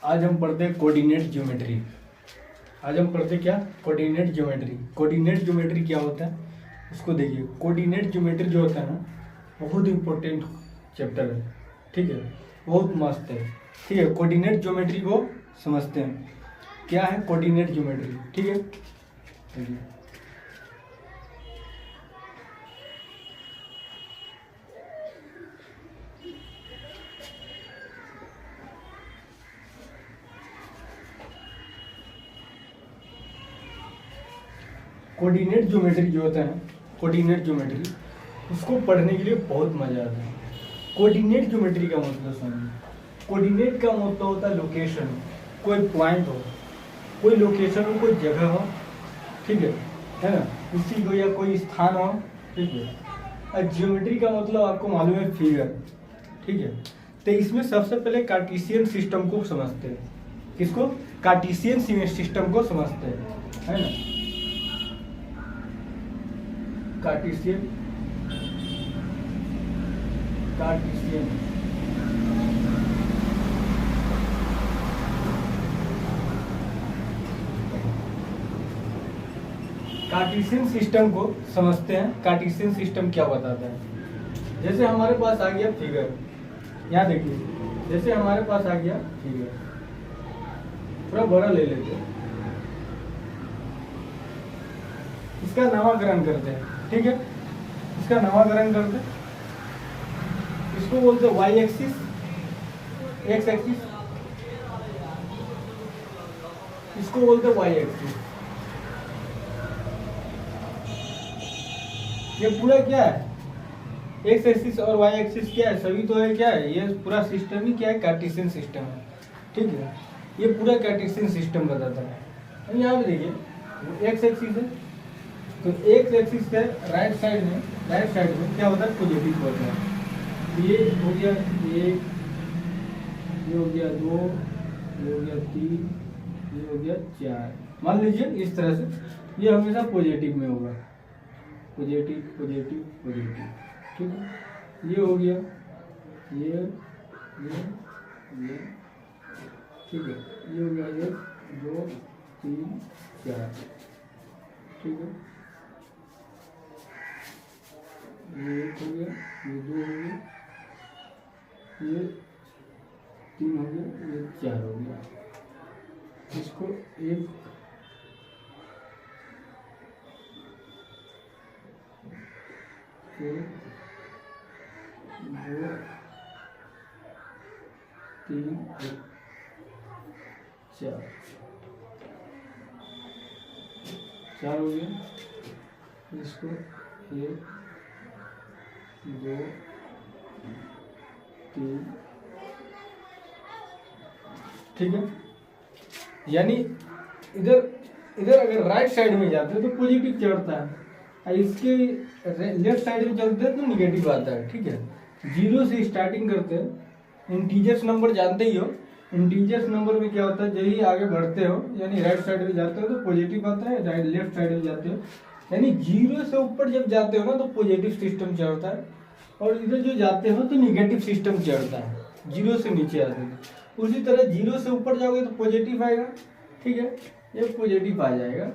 आज हम पढ़ते हैं कोऑर्डिनेट ज्योमेट्री। आज हम पढ़ते क्या? Coordinate geometry. कोऑर्डिनेट ज्योमेट्री क्या होता है उसको देखिए। कोऑर्डिनेट ज्योमेट्री जो होता है ना, बहुत इंपॉर्टेंट चैप्टर है, ठीक है, बहुत मस्त है, ठीक है। कोऑर्डिनेट ज्योमेट्री को समझते हैं, क्या है कोऑर्डिनेट ज्योमेट्री, ठीक है। देखिए कोऑर्डिनेट ज्योमेट्री जो होता है ना, कोऑर्डिनेट ज्योमेट्री, उसको पढ़ने के लिए बहुत मजा आता है। कोऑर्डिनेट ज्योमेट्री का मतलब समझिए। कोऑर्डिनेट का मतलब होता है लोकेशन, कोई पॉइंट हो, कोई लोकेशन हो, कोई जगह हो, ठीक है ना, उसी को या कोई स्थान हो, ठीक है। और ज्योमेट्री का मतलब आपको मालूम है फिगर, ठीक है। तो इसमें सबसे पहले कार्टेशियन सिस्टम को समझते हैं। किसको? कार्टेशियन सिस्टम को समझते हैं, है ना। कार्टेशियन कार्टेशियन कार्टेशियन सिस्टम को समझते हैं। कार्टेशियन सिस्टम क्या बताता है? जैसे हमारे पास आ गया फिगर, यहाँ देखिए, जैसे हमारे पास आ गया फिगर, थोड़ा बड़ा ले लेते हैं, इसका नामकरण करते हैं, ठीक है। इसका नामकरण करते हैं, इसको बोलते हैं वाई एक्सिस, एक्स एक्सिस, इसको बोलते हैं वाई एक्सिस। ये पूरा क्या है? एक्स एक्सिस और वाई एक्सिस क्या है? सभी तो है, क्या है? ये पूरा सिस्टम ही क्या है? कार्टेशियन सिस्टम है, ठीक है। ये पूरा कार्टेशियन सिस्टम बताता है। अब यहाँ पे देखिए एक्स एक्सिस है, तो एक्स एक्सिस से राइट साइड में क्या होता है? पॉजिटिव होता है। ये हो गया एक, ये हो गया दो, ये हो गया तीन, ये हो गया चार। मान लीजिए इस तरह से ये हमेशा पॉजिटिव में होगा, पॉजिटिव पॉजिटिव पॉजिटिव, ठीक है। ये हो गया ये, ठीक है। ये हो गया एक, दो, तीन, चार, ठीक है। ये एक हो गया, ये दो हो गया, ये तीन हो गया, ये चार हो गया। इसको एक, दो, तीन, चार, चार हो गया। इसको एक, दो, तीन, ठीक है। यानी इधर इधर अगर राइट साइड में जाते हैं तो पॉजिटिव चढ़ता है, और इसके लेफ्ट साइड में चलते हैं तो निगेटिव आता है, ठीक है। जीरो से स्टार्टिंग करते हैं। इंटीजर्स नंबर जानते ही हो, इंटीजर्स नंबर में क्या होता है? जब ही आगे बढ़ते हो यानी राइट साइड में जाते हो तो पॉजिटिव आता है, राइट लेफ्ट साइड में जाते हो यानी जीरो से ऊपर जब जाते हो ना तो पॉजिटिव सिस्टम चढ़ता है, और इधर जो जाते हो तो निगेटिव सिस्टम चढ़ता है, जीरो से नीचे आते हैं। उसी तरह जीरो से ऊपर जाओगे तो पॉजिटिव आएगा, ठीक है, ये पॉजिटिव आ जाएगा,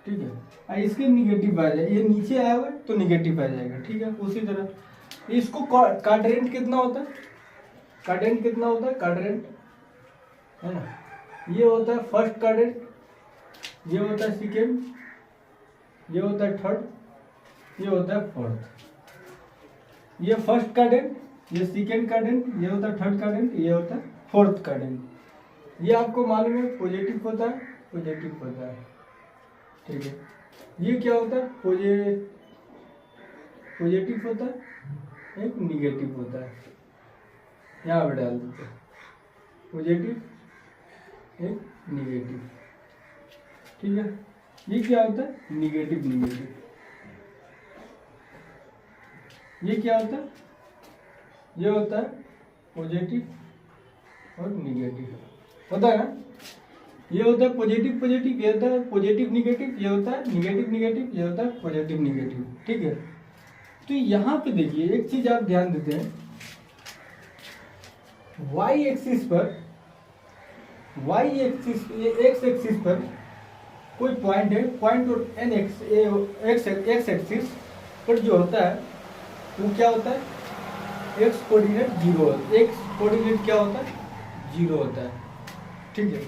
ठीक है। और इसके निगेटिव आ जाएगा, ये नीचे आएगा तो निगेटिव आ जाएगा, ठीक है। उसी तरह इसको क्वाड्रेंट कितना होता है? क्वाड्रेंट कितना होता है? क्वाड्रेंट है ना, ये होता है फर्स्ट क्वाड्रेंट, ये होता है सेकेंड, ये होता है थर्ड, ये होता है फोर्थ। ये फर्स्ट क्वाड्रेंट, ये सेकेंड क्वाड्रेंट, ये होता है थर्ड क्वाड्रेंट, ये होता है फोर्थ क्वाड्रेंट। ये आपको मालूम है पॉजिटिव होता है, पॉजिटिव होता है, ठीक है। ये क्या होता है? पॉजिटिव होता है, एक निगेटिव होता है। यहाँ पे डाल देते हैं पॉजिटिव, एक निगेटिव, ठीक है। ये क्या होता है? Negative negative. ये क्या होता है? ये होता है पॉजिटिव और निगेटिव, होता है ना। ये होता है पॉजिटिव पॉजिटिव, ये होता है पॉजिटिव निगेटिव, ये होता है निगेटिव निगेटिव, ये होता है पॉजिटिव निगेटिव, ठीक है। तो यहाँ पे देखिए एक चीज आप ध्यान देते हैं, वाई एक्सिस पर, एक्स एक्सिस पर कोई पॉइंट है, पॉइंट और एन एक्स एक्सिस पर जो होता है वो क्या होता है, x coordinate zero, x coordinate क्या होता है, जीरो होता है, ठीक है।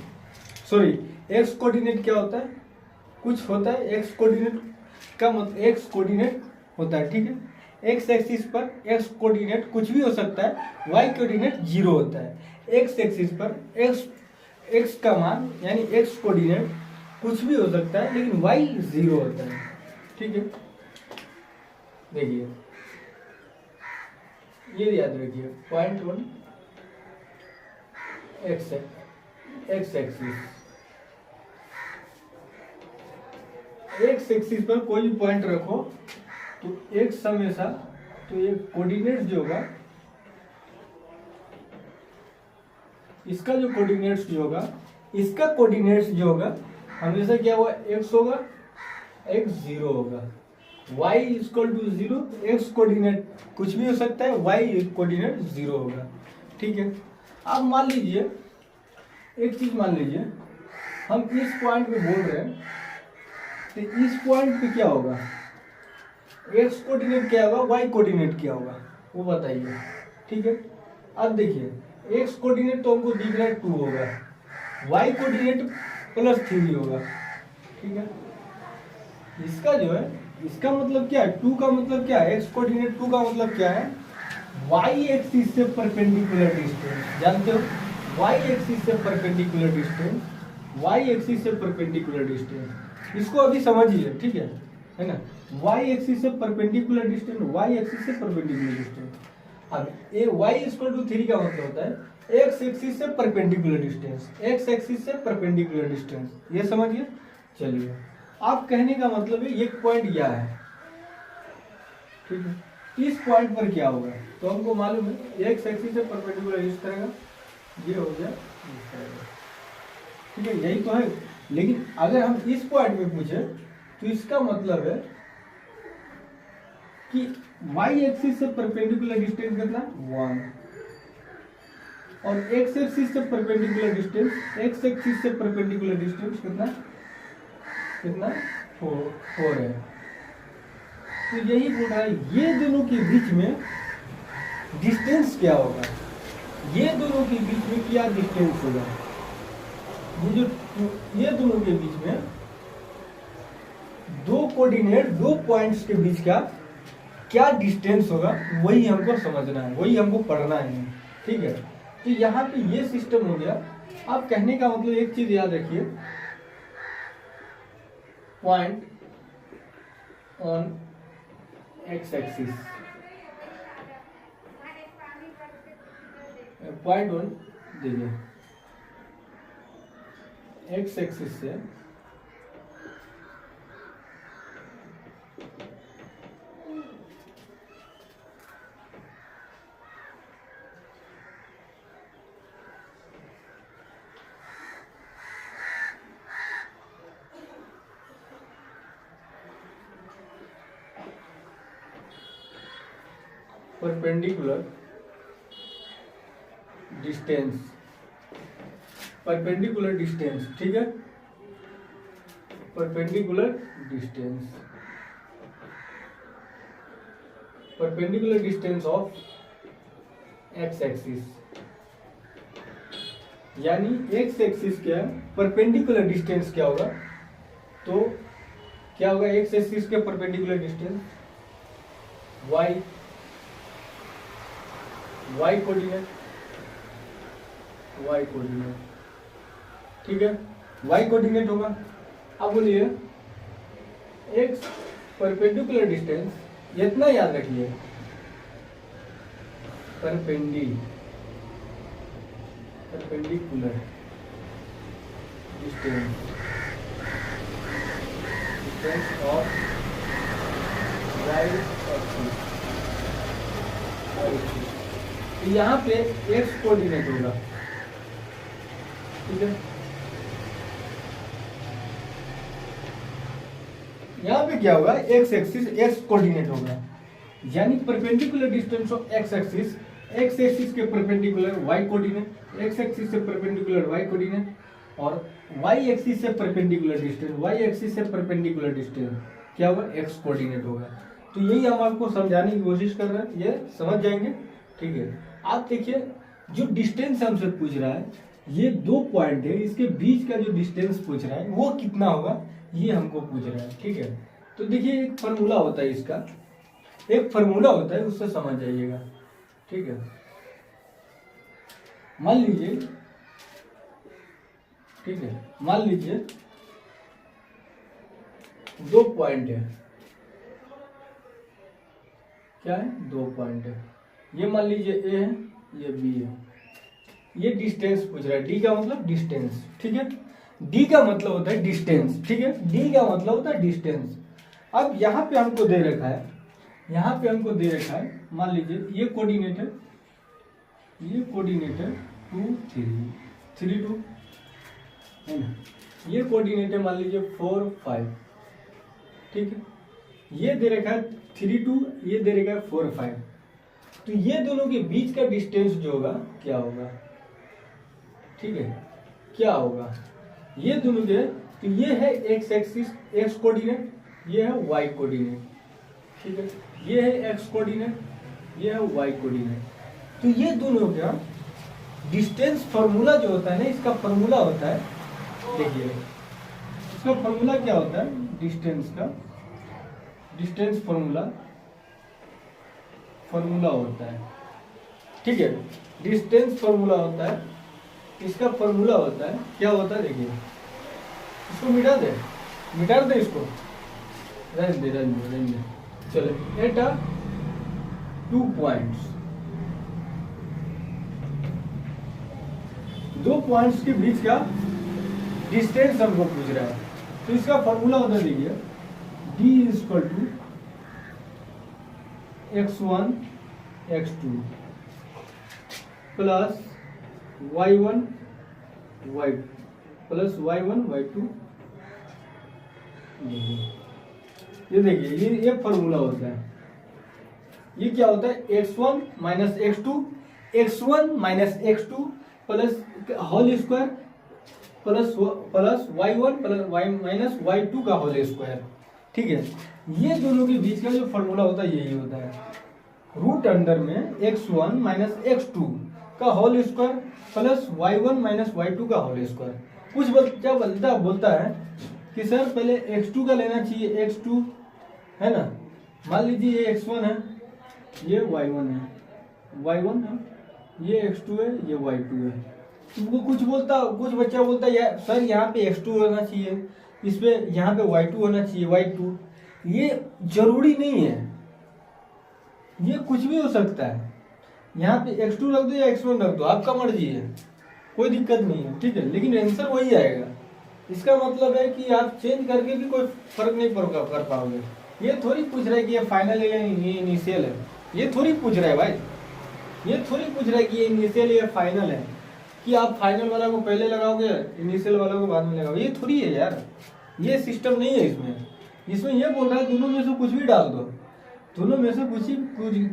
सॉरी, एक्स कोऑर्डिनेट क्या होता है, कुछ होता है, एक्स कोऑर्डिनेट का मतलब एक्स कोऑर्डिनेट होता है, ठीक है। एक्स एक्सिस पर एक्स कोऑर्डिनेट कुछ भी हो सकता है, वाई कोऑर्डिनेट जीरो होता है। एक्स एक्सिस पर एक्स का मान यानी एक्स कोऑर्डिनेट कुछ भी हो सकता है, लेकिन वाई जीरो होता है, ठीक है। देखिए ये याद रखिए, point 1 x axis, x axis पर कोई भी पॉइंट रखो तो एक्स हमेशा, तो ये कोऑर्डिनेट जो होगा, इसका जो कोऑर्डिनेट्स जो होगा, इसका कोऑर्डिनेट्स जो होगा हमेशा क्या होगा, एक्स होगा, एक्स जीरो होगा। y equal to zero, x coordinate कुछ भी हो सकता है, y कोऑर्डिनेट जीरो होगा, ठीक है। अब मान लीजिए एक चीज, मान लीजिए हम इस पॉइंट पे बोल रहे हैं, तो इस पॉइंट पे क्या होगा, एक्स कोऑर्डिनेट क्या होगा, वाई कोऑर्डिनेट क्या होगा, वो बताइए, ठीक है। अब देखिए एक्स कोऑर्डिनेट तो हमको दिख रहा है 2 होगा, वाई कोऑर्डिनेट +3 होगा, ठीक है। इसका जो है, इसका मतलब क्या है, 2 का मतलब क्या है, एक्स कोऑर्डिनेट 2 का मतलब क्या है, वाई एक्सिस से परपेंडिकुलर डिस्टेंस, जानते हो, वाई एक्सिस से परपेंडिकुलर डिस्टेंस, वाई एक्सिस से परपेंडिकुलर डिस्टेंस, इसको अभी समझिए, ठीक है ना। वाई एक्सिस से परपेंडिकुलर डिस्टेंस, वाई एक्सिस से परपेंडिकुलर डिस्टेंस। अब ए वाई इक्वल टू 3 का मतलब होता है एक्स एक्सिस से परपेंडिकुलर डिस्टेंस, एक्स एक्सिस से परपेंडिकुलर डिस्टेंस, ये समझिए। चलिए, आप कहने का मतलब है ये पॉइंट यह है, ठीक है। इस पॉइंट पर क्या होगा, तो हमको मालूम है एक्स एक्सिस से परपेंडिकुलर इस तरह का, ये हो गया इस तरह का, ठीक है, यही तो है। लेकिन अगर हम इस पॉइंट में पूछे तो इसका मतलब है कि y एक्सिस से परपेंडिकुलर डिस्टेंस कितना 1, और x एक्सिस से परपेंडिकुलर डिस्टेंस, x एक्सिस से परपेंडिकुलर डिस्टेंस कितना 4 है। तो यही बोल रहा है ये दोनों के बीच में डिस्टेंस क्या होगा, ये दोनों के बीच में क्या डिस्टेंस होगा, ये दोनों के बीच में दो कोऑर्डिनेट, दो पॉइंट्स के बीच का क्या डिस्टेंस होगा, वही हमको समझना है, वही हमको पढ़ना है, ठीक है। तो यहाँ पे ये सिस्टम हो गया। आप कहने का मतलब एक चीज याद रखिए, point on x axis, point on, देखिए एक्स एक्सिस से परपेंडिकुलर डिस्टेंस, परपेंडिकुलर डिस्टेंस, ठीक है, perpendicular distance, perpendicular distance of x axis, यानी एक्स एक्सिस क्या है, परपेंडिकुलर डिस्टेंस क्या होगा, तो क्या होगा एक्स एक्सिस के परपेंडिकुलर डिस्टेंस वाई कोऑर्डिनेट, ठीक है, वाई कोऑर्डिनेट होगा। अब बोलिए एक्स परपेंडिकुलर डिस्टेंस, इतना याद रखिए, perpendicular distance of right axis, यहाँ पे एक्स कोऑर्डिनेट होगा, ठीक है। यहाँ पे क्या होगा, एक्स एक्सिस एक्स कोऑर्डिनेट होगा, यानी perpendicular distance of x axis x axis के perpendicular y coordinate, x axis से परपेंडिकुलर वाई कोऑर्डिनेट और वाई एक्सिस से परपेंडिकुलर डिस्टेंस, वाई एक्सिस से परपेंडिकुलर डिस्टेंस क्या होगा, एक्स कोऑर्डिनेट होगा। तो यही हम आपको समझाने की कोशिश कर रहे हैं, ये समझ जाएंगे। ठीक है, आप देखिए जो डिस्टेंस हमसे पूछ रहा है, ये 2 पॉइंट है, इसके बीच का जो डिस्टेंस पूछ रहा है वो कितना होगा, ये हमको पूछ रहा है। ठीक है, तो देखिए एक फार्मूला होता है इसका, एक फार्मूला होता है, उससे समझ जाइएगा। ठीक है, मान लीजिए, ठीक है, मान लीजिए 2 पॉइंट है, क्या है, 2 पॉइंट है, ये मान लीजिए ए है, ये बी है, ये डिस्टेंस पूछ रहा है, डी का मतलब डिस्टेंस। ठीक है, डी का मतलब होता है डिस्टेंस। ठीक है, डी का मतलब होता है डिस्टेंस। अब यहाँ पे हमको दे रखा है, यहाँ पे हमको दे रखा है, मान लीजिए ये कोऑर्डिनेट है, ये कोऑर्डिनेट है 2 3 3 2 है ना, ये कोऑर्डिनेट है मान लीजिए 4 5। ठीक है, ये दे रखा है 3 2, ये दे रखा है 4 5। तो ये दोनों के बीच का डिस्टेंस जो होगा क्या होगा, ठीक है, क्या होगा, ये दोनों के, तो ये है एक्स एक्सिस, एक्स कोऑर्डिनेट, ये है वाई कोऑर्डिनेट। ठीक है, ये है एक्स कोऑर्डिनेट, ये है वाई कोऑर्डिनेट। तो ये दोनों का डिस्टेंस फार्मूला जो होता है ना, इसका फार्मूला होता है, देखिए इसका फार्मूला क्या होता है, डिस्टेंस का, डिस्टेंस फार्मूला, फार्मूला होता है। ठीक है, डिस्टेंस फार्मूला होता है, इसका फार्मूला होता है, क्या होता है, देखिए इसको मिटा दे, मिटा दे इसको, रहने दे। चलो एट 2 पॉइंट्स, 2 पॉइंट्स के बीच का डिस्टेंस हमको पूछ रहा है। तो इसका फॉर्मूला होता है, देखिए d equal to x1 x2 plus y1 y plus y1 y2। ये देखिए ये फॉर्मूला होता है, ये क्या होता है, x1 minus x2, x1 minus x2 plus whole square plus y1 plus y minus y2 का होल स्क्वायर। ठीक है, ये दोनों के बीच का जो फॉर्मूला होता है यही होता है, रूट अंडर में x1 माइनस x2 का whole square plus y1 minus y2 का होल स्क्वायर। कुछ बच्चा बोलता है कि सर पहले x2 का लेना चाहिए, x2 है ना, मान लीजिए ये x1 है, ये y1 है, y1 है, ये x2 है, ये y2 है। वो कुछ बच्चा बोलता है सर यहाँ पे x2 होना चाहिए, इस पे यहाँ पे y2 होना चाहिए, y2। ये जरूरी नहीं है, ये कुछ भी हो सकता है, यहाँ पे x2 रख दो या x1 रख दो, आपका मर्जी है, कोई दिक्कत नहीं है। ठीक है, लेकिन आंसर वही आएगा। इसका मतलब है कि आप चेंज करके भी कोई फर्क नहीं कर पाओगे। ये थोड़ी पूछ रहा है कि ये फाइनल है या ये इनिशियल है, ये थोड़ी पूछ रहा है भाई, ये थोड़ी पूछ रहा है कि ये इनिशियल या फाइनल है, कि आप फाइनल वाला को पहले लगाओगे, इनिशियल वाला को बाद में लगाओगे, ये थोड़ी है यार, ये सिस्टम नहीं है इसमें। इसमें ये बोल रहा है दोनों में से कुछ भी डाल दो, दोनों में से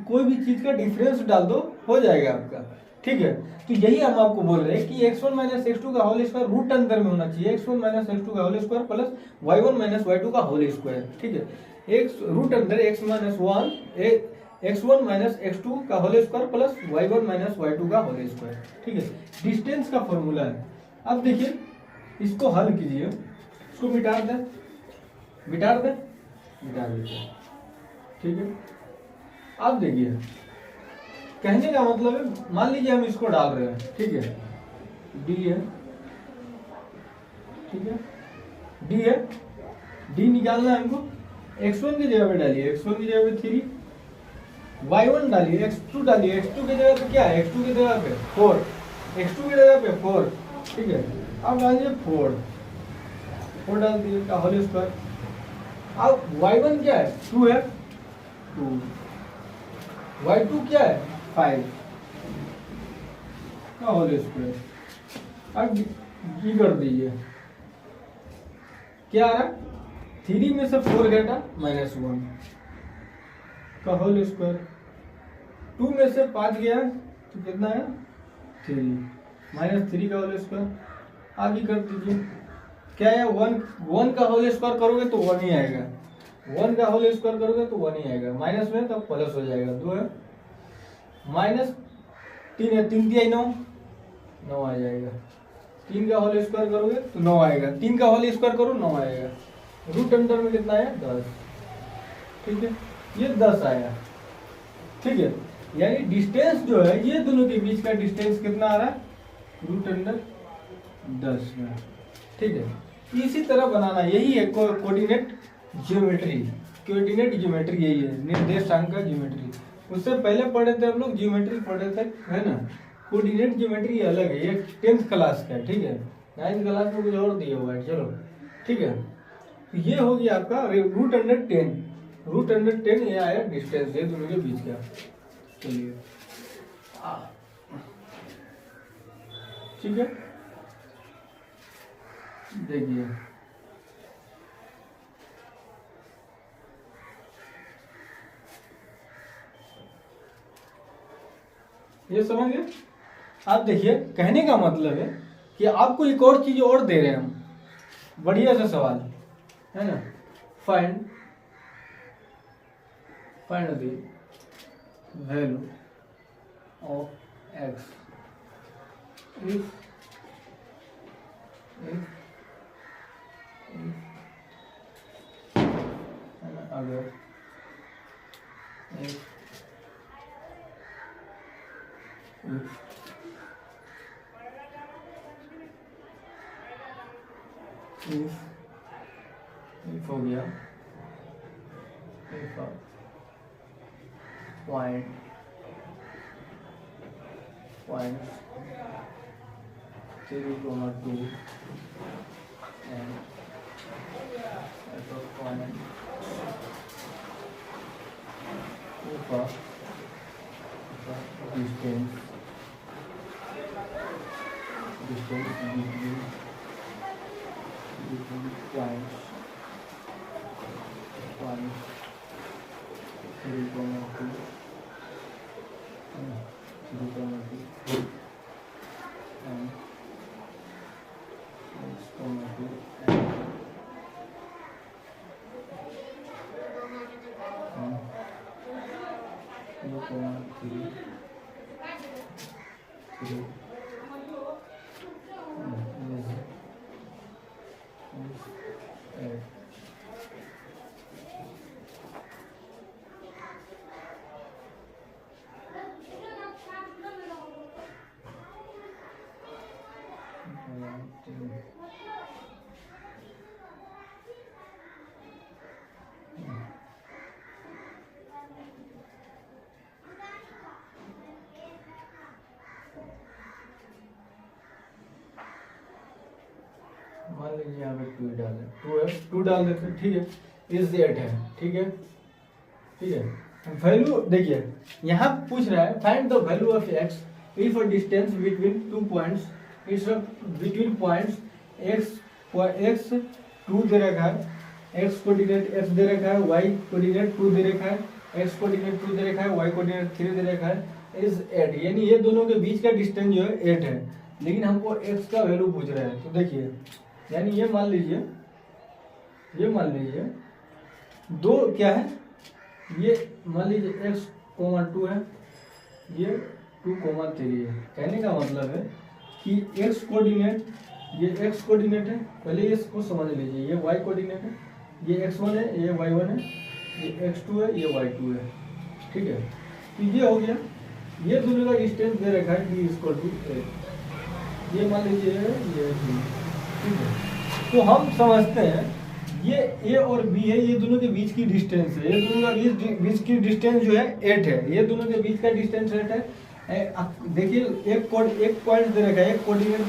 कोई भी चीज का डिफरेंस डाल दो, हो जाएगा आपका। ठीक है, तो यही हम आपको बोल रहे हैं कि x1 माइनस x2 का होल स्क्वायर रूट अंदर में होना चाहिए, x1 माइनस x2 का whole square plus y1 minus y2 का होल स्क्वायर। ठीक है, x रूट अंदर x minus 1 x1 minus x2 का whole square plus y1 minus y2 का होल स्क्वायर। ठीक है, डिस्टेंस का फॉर्मूला है। अब देखिए इसको हल कीजिए, इसको मिटा देते। ठीक है, अब देखिए कहने का मतलब है, मान लीजिए हम इसको डाल रहे हैं, ठीक है, d है, ठीक है, d है, d निकालना है हमको, x1 की जगह पे डालिए, x1 की जगह पे 3, y1 डालिए, x2 डालिए, x2 की जगह पे क्या है, x2 की जगह पे 4, x2 की जगह पे 4। ठीक है, अब डालिए 4 डाल दिए का होल स्क्वायर। अब y1 क्या है, 2 है, 2, y2 क्या है, 5 का होल स्क्वायर। अब ये कर दीजिए, क्या आ रहा है, 3 में से 4 घटा -1 का होल स्क्वायर, 2 में से 5 गया तो कितना है 3 माइनस 3 का होल स्क्वायर। आगे कर दीजिए, क्या है 1 का होल स्क्वायर करोगे तो 1 ही आएगा, 1 का होल स्क्वायर करोगे तो 1 ही आएगा, माइनस में तब प्लस हो जाएगा। 2 है माइनस 3 है, 3 दिया 9, 9 आ जाएगा। 3 का होल स्क्वायर करोगे तो 9 आएगा, 3 का होल स्क्वायर करो 9 आएगा। रूट अंडर में कितना है 10, ठीक है, ये 10 आया, ठीक है। यानी डिस्टेंस जो है ये दोनों के बीच का डिस्टेंस कितना आ रहा है, रूट अंडर 10 में, ठीक है। इसी तरह बनाना, यही है कोऑर्डिनेट ज्योमेट्री, कोऑर्डिनेट ज्योमेट्री यही है, निर्देशांक का ज्योमेट्री। उससे पहले पढ़े थे हम लोग ज्योमेट्री पढ़े थे, है ना। कोऑर्डिनेट ज्योमेट्री अलग है, ये 10th क्लास का है, ठीक है। 9th क्लास में कुछ और दिया हुआ है, चलो ठीक है। तो ये हो गया आपका रूट अंडर 10, रूट अंडर 10 ये आया डिस्टेंस ये दोनों के बीच का। चलिए ठीक है, देखिए ये समझ गए आप। देखिए कहने का मतलब है कि आपको एक और चीज और दे रहे हैं हम, बढ़िया सा सवाल है ना। Find the value of x if अगर if हो गया if point 3,2 and at a point if distance between points 3,2 and मान लीजिए यहाँ पे 2 डालें, 2 है, 2 डाल देते हैं, ठीक है। इज 8 है, ठीक है, ठीक है। वैल्यू देखिए यहाँ पूछ रहा है find the value of x if a distance between 2 points, it's between points x 2 दे रखा है, एक्स कोऑर्डिनेट x दे रखा है, y कोऑर्डिनेट 2 दे रखा है, x कोऑर्डिनेट 2 दे रखा है, y कोऑर्डिनेट 3 दे रखा है, इज 8। यानी ये दोनों के बीच का डिस्टेंस जो है 8 है, लेकिन हमको x का वैल्यू पूछ रहा है। तो देखिए यानी ये मान लीजिए दो क्या है, ये मान लीजिए x, 2 है, ये 2, 3 है। कहने का मतलब है कि x कोऑर्डिनेट, ये x कोऑर्डिनेट है, पहले इसको समझ लीजिए, ये y कोऑर्डिनेट है, ये x1 है, ये y1 है, ये x2 है, ये y2 है, ठीक है। तो ये हो गया, ये दोनों का डिस्टेंस दे रखा है d = 8, ये मान लीजिए ये b, ठीक है। तो हम समझते हैं ये a और b है, ये दोनों के बीच की डिस्टेंस है, ये दोनों का बीच की डिस्टेंस जो है 8 है, ये दोनों के बीच का डिस्टेंस 8 है। देखिए एक पॉइंट दे रखा है, एक कोऑर्डिनेट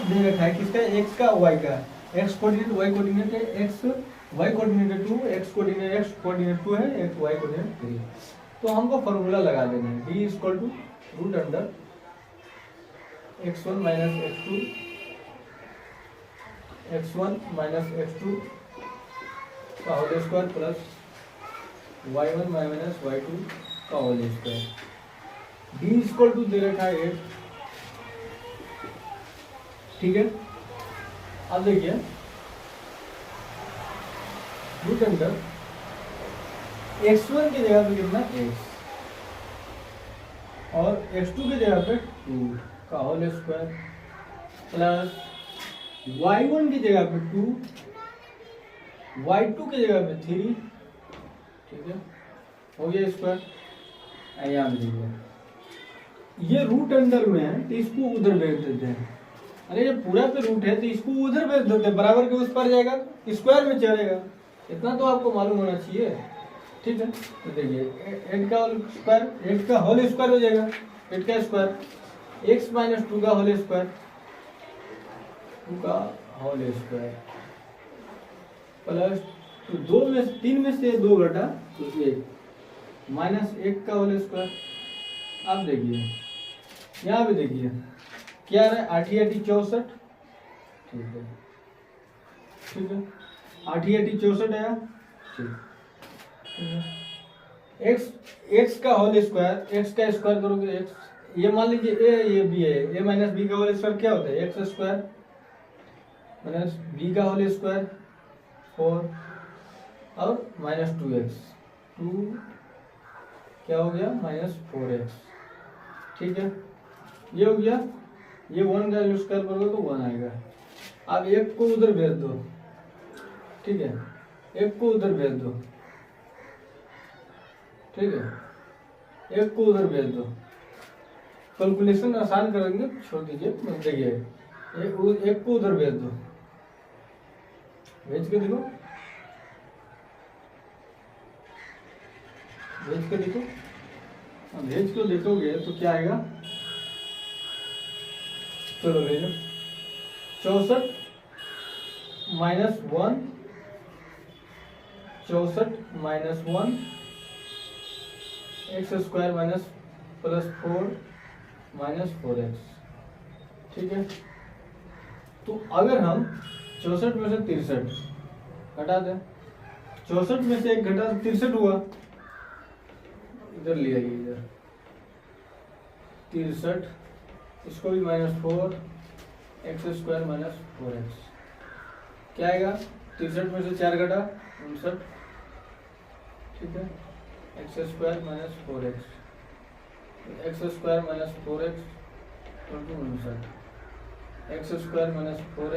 दे रखा है, किसका, x का, y का, x कोऑर्डिनेट y कोऑर्डिनेट है, x y coordinate 2, x coordinate 2 है, x y कोऑर्डिनेट 3। तो हमको फॉर्मूला लगा देना है, d = x1 - x2 x1 - x2 का whole square plus y1 - y2 का whole square, d equal to दे रखा है 8, ठीक है। अब देखिए रूट अंडर x1 की जगह पे कितना x और x2 की जगह पे 2 का होल स्क्वायर प्लस y1 की जगह पे 2, y2 की जगह पे 3, ठीक है, हो गया स्क्वायर। यहाँ देखिए ये रूट अंडर में है तो इसको उधर भेज देते हैं। अरे ये पूरा पे रूट है तो इसको उधर भेज देते हैं, बराबर के उस पर जाएगा स्क्वायर में चलेगा। इतना तो आपको मालूम होना चाहिए, ठीक है। तो देखिए 8 का होल स्क्वायर, 8 का होल स्क्वायर हो जाएगा, 8 का स्क्वायर x माइनस 2 का होल स्क्वायर, 2 का होल स्क्वायर प्लस तो 2 में 3 में से 2 घटा तो 1 माइनस 1 का होल स्क्वायर। अब देखिए यहाँ पे देखिए क्या है, 8 8 64, ठीक है, ठीक है, 8 8 64 आया, ठीक है। x का होल स्क्वायर, x का स्क्वायर करोगे x, ये मान लीजिए a ये b है, a माइनस बी का होल स्क्वायर क्या होता है, x स्क्वायर माइनस b का होल स्क्वायर 4 और माइनस 2x, 2 क्या हो गया माइनस 4x, ठीक है। ये हो गया, ये 1 का स्क्वायर करोगे तो 1 आएगा। अब एक को उधर भेज दो, ठीक है, एक को उधर भेज दो, ठीक है, एक को उधर भेज दो, कैलकुलेशन आसान करेंगे, छोड़ दीजिए। देखिए एक को उधर भेज दो, भेज के देखो, भेज के देखो, भेज के देखोगे तो क्या आएगा, चलो भेजो 64 minus 1, 64 minus 1 x square minus plus 4 minus 4x, ठीक है। तो अगर हम 64 में से 63 घटा दें, 64 में से 1 घटा 63 हुआ, इधर ले आइए, इधर 63, इसको भी minus 4 x square minus 4x, क्या आएगा, 63 में से 4 घटा 59, ठीक है, x square minus 4x, x square minus 4x 59, x square minus 4x